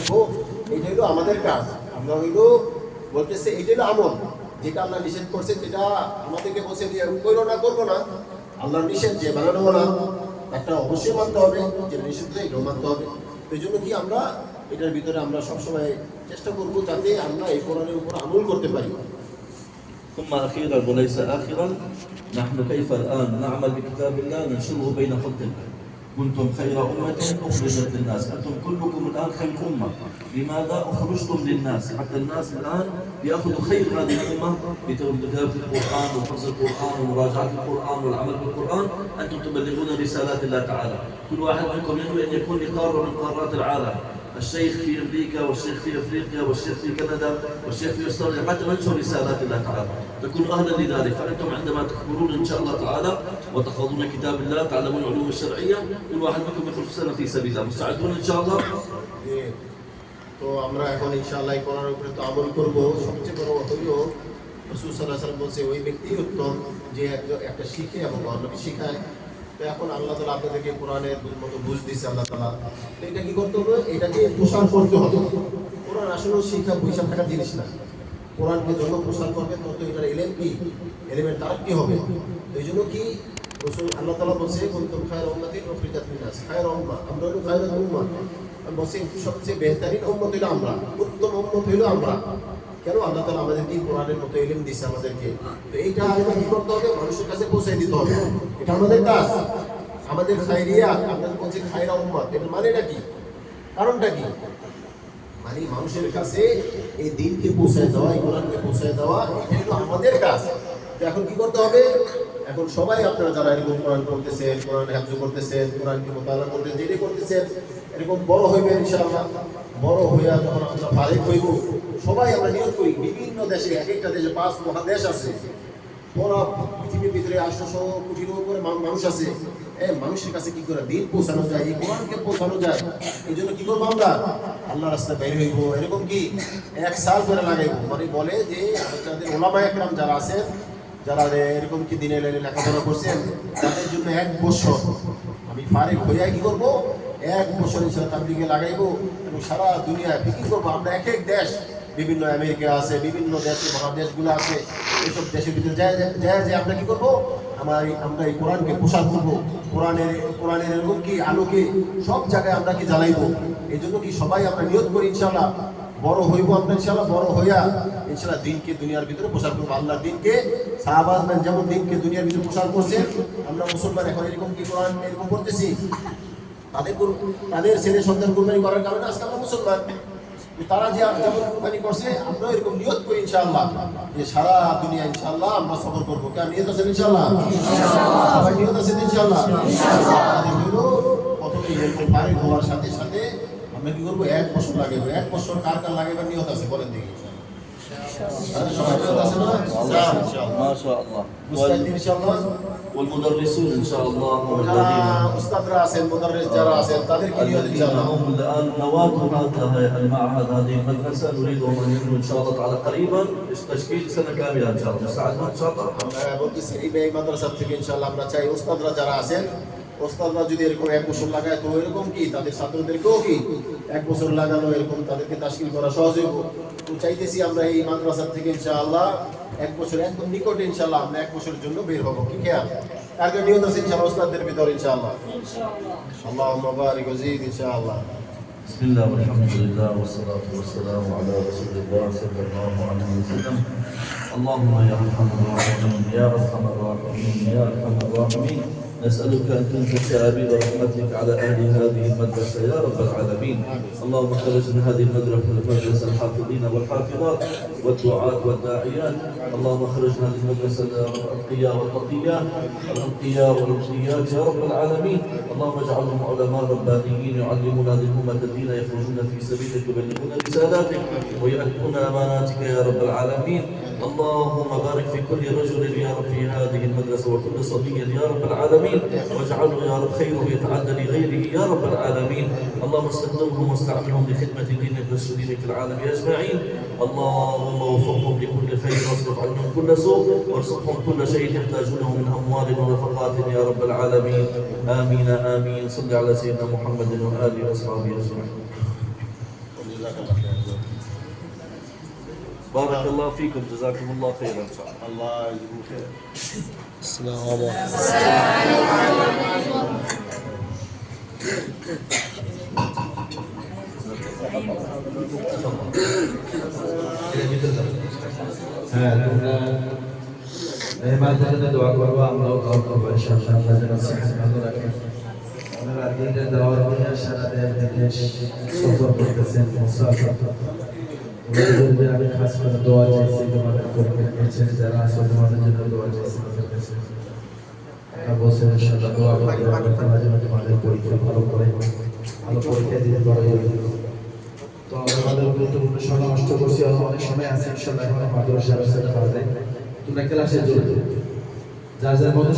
করবো, এটা হলো আমাদের কাজ। আমরা হইলো বলতেছে এটা হলো আমল, যেটা আল্লাহ নিষেধ করছে, যেটা আমাদেরকে বলছে যে করো না, করবো না, আল্লাহর নিষেধ যে বানানো না, একটা অবশ্যই মানতে হবে, যে নিষিদ্ধ এটাও মানতে হবে। এই জন্য কি আমরা এটার ভিতরে আমরা সবসময় চেষ্টা করবো যাতে আমরা এই কোরআনের উপর আমল করতে পারি। ثم أخيرا وليس آخرا، نحن كيف الآن نعمل بكتاب الله ننشره بين خلقنا. كنتم خير أمة أخرجت للناس، أنتم كلكم الآن خير أمة. لماذا أخرجتم للناس؟ حتى الناس الآن يأخذوا خير هذه الأمة بتلاوة القرآن وحفظ القرآن ومراجعة القرآن والعمل بالقرآن. أنتم تبلغون رسالات الله تعالى. كل واحد منكم ينوي أن يكون لقارة من قارات العالم، الشيخ في امريكا والشيخ في افريقيا والشيخ في كندا والشيخ في استراليا، حتى ننشر رسالات الله تعالى، تكونوا اهلا لذلك. فانتم عندما تكبرون ان شاء الله تعالى وتحفظون كتاب الله، تعلمون العلوم الشرعيه، كل واحد منكم يخرج سنه في سبيل الله. مستعدون ان شاء الله؟ তো আমরা এখন ইনশাআল্লাহ এই কোরআনের উপরে তো আমল করব। সবচেয়ে বড় হলো রাসূল সাল্লাল্লাহু আলাইহি ওয়াসাল্লাম বলছে ওই ব্যক্তি উত্তম যে একটা শিখে এবং অন্যকে শিখায়। তো এখন আল্লাহ তাআলা আপনাদেরকে কোরআনের মতো বুঝ দিয়েছে আল্লাহ তাআলা, তো এটা কি করতে হবে? এটাকে প্রসার করতে হবে। কোরআন আসলে শিক্ষা পয়সা থাকার জিনিস না। কোরআনকে যত প্রসার করবে তত এটার এলেম কি, এলেমের তারাক্কি হবে। এই জন্য কি রাসূল আল্লাহ তাআলা বলছে কুনতুম খায়রা উম্মাতিন উখরিজাত লিন-নাস, খায়রা উম্মাহ, আমরা হলো খায়রা উম্মাহ। বলছে সবচেয়ে বেহতরিন উম্মত হইলো আমরা, উত্তম উম্মত হইলো আমরা। কেন? আল্লাহ তাআলা আমাদেরকে কোরআনের মতো ইলম দিয়েছে আমাদেরকে। তো এইটা আমরা কি করতে হবে? মানুষের কাছে পৌঁছে দিতে হবে। এটা আমাদের কাজ, আমাদের খায়রিয়া। আপনাদের বলছে খায়রা উম্মত, এটা মানেটা কি, কারণটা কি? মানে মানুষের কাছে এই দিনকে পৌঁছায় দেওয়া, এই কোরআনকে পৌঁছায় দেওয়া, এটা হলো আমাদের কাজ। তো এখন কি করতে হবে? এখন সবাই আপনারা যারা এরকম কোরআন পড়তেছেন, কোরআন হেফজ করতেছেন, কোরআনকে মোতালা করতেছেন, যেটাই করতেছেন, এরকম বড় হইবে ইনশাআল্লাহ। বড় হইয়া যখন আমরা ফারিগ হইব, সবাই আমরা নিয়ত করি, বিভিন্ন দেশে, এক একটা দেশে 5 মহাদেশ আছে, পুরো পৃথিবীর ভিতরে 800 কোটির উপরে মানুষ আছে। মানুষের কাছে কি করে দিন পৌঁছানো যায়, এই কোরআনকে পৌঁছানো যায়। এই জন্য কি করবো? আমরা আল্লাহ রাস্তায় বের হইব। এরকম কি 1 সাল করে লাগাইব। মানে বলে যে আমাদের ওলামা একরাম যারা আছেন, যারা এরকম কি দিনে লেখাপড়া করছেন, তাদের জন্য 1 বছর আমি ফারিগ হইয়া কি করবো? 1 বছর ইনশাআল্লাহ তাবলীগে লাগাইবো এবং সারা দুনিয়ায় বিক্রি করবো। আমরা এক এক দেশ, বিভিন্ন আমেরিকা আছে, বিভিন্ন দেশে মহাদেশগুলো আছে, এইসব দেশের ভিতরে যায় আমরা কি করবো? আমরা এই কোরআনকে প্রসার করবো। কোরআনের এরকম কি আলোকে সব জায়গায় আমরা কি জ্বালাইবো। এই জন্য কি সবাই আমরা নিয়ত করি ইনশাআল্লাহ বড় হইব। আমরা ইনশাআল্লাহ বড় হইয়া ইনশাআল্লাহ দিনকে দুনিয়ার ভিতরে প্রসার করবো। আল্লাহর দিনকে সাহাবাজমান যেমন দিনকে দুনিয়ার ভিতরে প্রসার করছে, আমরা মুসলমান এখন এরকম কি কোরআন এরকম করতেছি। তাদের ছেলে সন্তান কুরবানি করার কারণে আজকে আমরা মুসলমান। তারা যে যেমন কুরবানি করছে, আমরা এরকম নিয়ত করি ইনশাআল্লাহ যে সারা দুনিয়া ইনশাআল্লাহ আমরা সফর করবো। কেন নিয়ত আছেন ইনশাআল্লাহ? সবাই নিয়ত আছেন ইনশাআল্লাহ? প্রথমে এরকম ফারিগ হওয়ার সাথে সাথে আমরা কি করবো? 1 বছর লাগাবো। 1 বছর কার কার লাগাবার নিয়ত আছে বলেন দেখি? ما شاء الله. মুস্তাহিদ ইনশাআল্লাহ। والمدرسون ان شاء الله উস্তাদরা আছেন, মুদাররিস যারা আছেন, তাদের কি নিয়ত ইনশাআল্লাহ? هم الان نواه هذا المعهد، هذه المدرسه نريدهم ان يكونوا ان شاء الله تعالى قريبا تشكيل سنه كامله ان شاء الله. مستعدون ان شاء الله؟ আমরা বলতেছি এই মাদ্রাসা থেকে ইনশাআল্লাহ আমরা চাই উস্তাদরা যারা আছেন, উস্তাদরা যদি এরকম 1 বছর লাগায়, তো এরকম কি তাদের ছাত্রদেরকেও কি 1 বছর লাগানো, এরকম তাদেরকে তাশকিল করা সহজ হইব। তো চাইতেছি আমরা এই মাদ্রাসা থেকে ইনশাআল্লাহ 1 বছর একদম নিকটে ইনশাআল্লাহ আমরা 1 বছরের জন্য বের হবো। কি খেয়াল কার কার নিয়ত আছে ইনশাআল্লাহ উস্তাদদের ভিতর ইনশাআল্লাহ? আল্লাহুম্মা বারিক ওয়াজিদ ইনশাআল্লাহ। بسم الله والحمد لله والصلاة والسلام على رسول الله صلى الله عليه وسلم. اللهم يا أرحم الراحمين يا أرحم الراحمين يا أرحم الراحمين، نسألك أن تنزل شعابير رحمتك على أهل هذه المدرسة يا رب العالمين. اللهم خرج من هذه المدرسة الحافظين والحافظات والدعاة والداعيات. اللهم خرج من هذه المدرسة الأتقياء والتقيات، الأنقياء والأنقيات يا رب العالمين. اللهم اجعلهم علماء ربانيين يعلمون هذه الأمة الذين يخرجون في سبيلك يبلغون رسالاتك ويؤدون أماناتك يا رب العالمين. اللهم بارك في كل رجل يا رب في هذه المدرسة وكل صبي يا رب العالمين، واجعله يا رب خيره يتعدى لغيره يا رب العالمين. اللهم استخدمهم واستعملهم لخدمة دينك ونشر دينك في العالم أجمعين. اللهم وفقهم لكل خير واصرف عنهم كل سوء وارزقهم كل شيء يحتاجونه من أموال ونفقات يا رب العالمين. آمين آمين. صل على سيدنا محمد وآله وأصحابه أجمعين. জাযাকাল্লাহ খাইর। بارك الله فيكم جزاكم الله خيرا ان شاء الله আল্লাহ ইয়াজুকুম খাইর। আসসালামু আলাইকুম। হ্যাঁ তোমরা মেহমানদের জন্য দোয়া করবো, আমরাও দোয়া করবো ইনশাআল্লাহ আল্লাহ যেন সেখানে ভালো রাখেন। ওনারা দিনের দাওয়াত নিয়ে সারা দেশ সফর করতেছেন মুসাফির। ওদের আমি খাস করে দোয়া চাইছি, তোমাদের পরিবার নিয়েছে যারা আছে তোমাদের জন্য দোয়া চাইছি তাদের কাছে। বসে ইনশাআল্লাহ দোয়া করবো আল্লাহ তাআলা যেন তোমাদের পরীক্ষা ভালো করে, ভালো পরীক্ষা দিতে পারে। তো আমাদের গুরুত্বপূর্ণ সময় নষ্ট করছি, অনেক সময় আছে ইনশাআল্লাহ এখন মাদ্রাসা আছে, তোমরা ক্লাসে জড়িত যার যার মতো